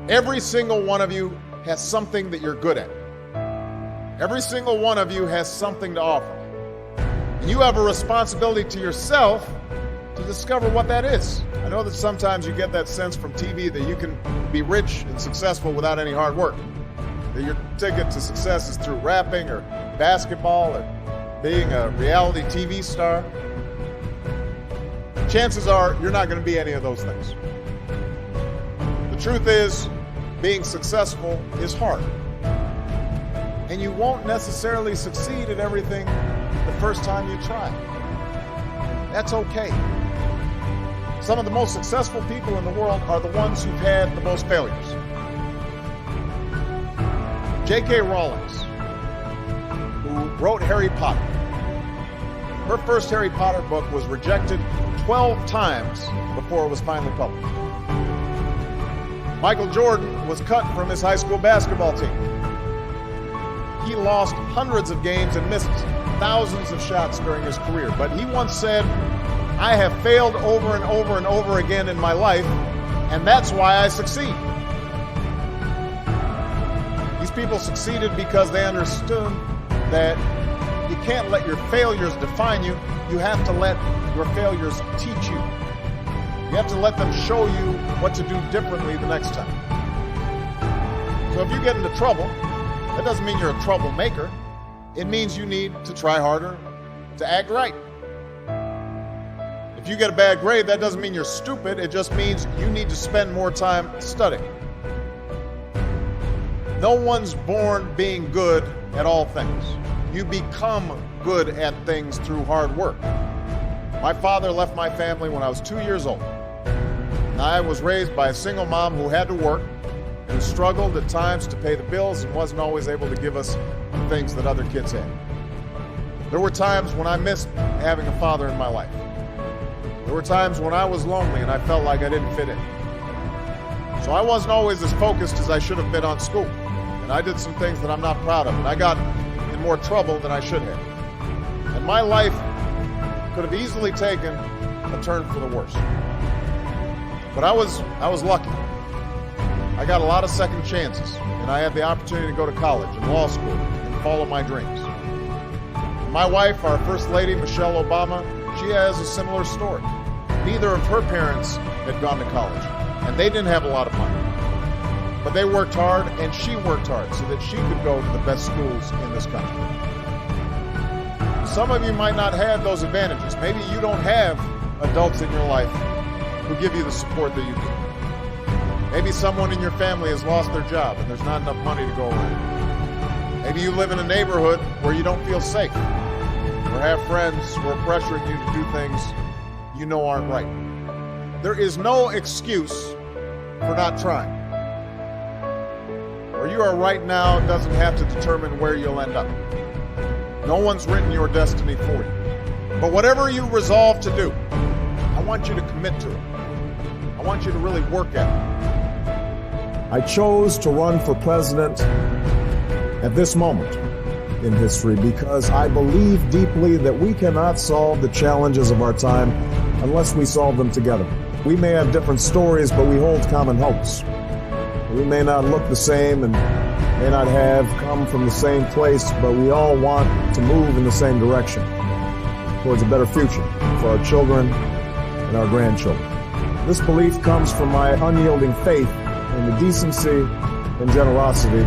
Every single one of you has something that you're good at. Every single one of you has something to offer. And you have a responsibility to yourself to discover what that is. I know that sometimes you get that sense from TV that you can be rich and successful without any hard work. That your ticket to success is through rapping or basketball or being a reality TV star. Chances are you're not going to be any of those things. The truth is, being successful is hard. And you won't necessarily succeed at everything the first time you try. That's okay. Some of the most successful people in the world are the ones who've had the most failures. J.K. Rowling, who wrote Harry Potter, her first Harry Potter book was rejected 12 times before it was finally published. Michael Jordan was cut from his high school basketball team. He lost hundreds of games and missed thousands of shots during his career. But he once said, "I have failed over and over and over again in my life, and that's why I succeed." These people succeeded because they understood that you can't let your failures define you. You have to let your failures teach you. You have to let them show you what to do differently the next time. So if you get into trouble, that doesn't mean you're a troublemaker. It means you need to try harder to act right. If you get a bad grade, that doesn't mean you're stupid. It just means you need to spend more time studying. No one's born being good at all things. You become good at things through hard work. My father left my family when I was 2 years old. And I was raised by a single mom who had to work and who struggled at times to pay the bills and wasn't always able to give us the things that other kids had. There were times when I missed having a father in my life. There were times when I was lonely and I felt like I didn't fit in. So I wasn't always as focused as I should have been on school. And I did some things that I'm not proud of. And I got in more trouble than I should have. And my life could have easily taken a turn for the worse. But I was lucky. I got a lot of second chances, and I had the opportunity to go to college and law school and follow my dreams. My wife, our First Lady, Michelle Obama, she has a similar story. Neither of her parents had gone to college, and they didn't have a lot of money. But they worked hard, and she worked hard so that she could go to the best schools in this country. Some of you might not have those advantages. Maybe you don't have adults in your life who give you the support that you need. Maybe someone in your family has lost their job and there's not enough money to go around. Maybe you live in a neighborhood where you don't feel safe or have friends who are pressuring you to do things you know aren't right. There is no excuse for not trying. Where you are right now doesn't have to determine where you'll end up. No one's written your destiny for you. But whatever you resolve to do, I want you to commit to it. I want you to really work at it. I chose to run for president at this moment in history because I believe deeply that we cannot solve the challenges of our time unless we solve them together. We may have different stories, but we hold common hopes. We may not look the same and may not have come from the same place, but we all want to move in the same direction towards a better future for our children and our grandchildren. This belief comes from my unyielding faith in the decency and generosity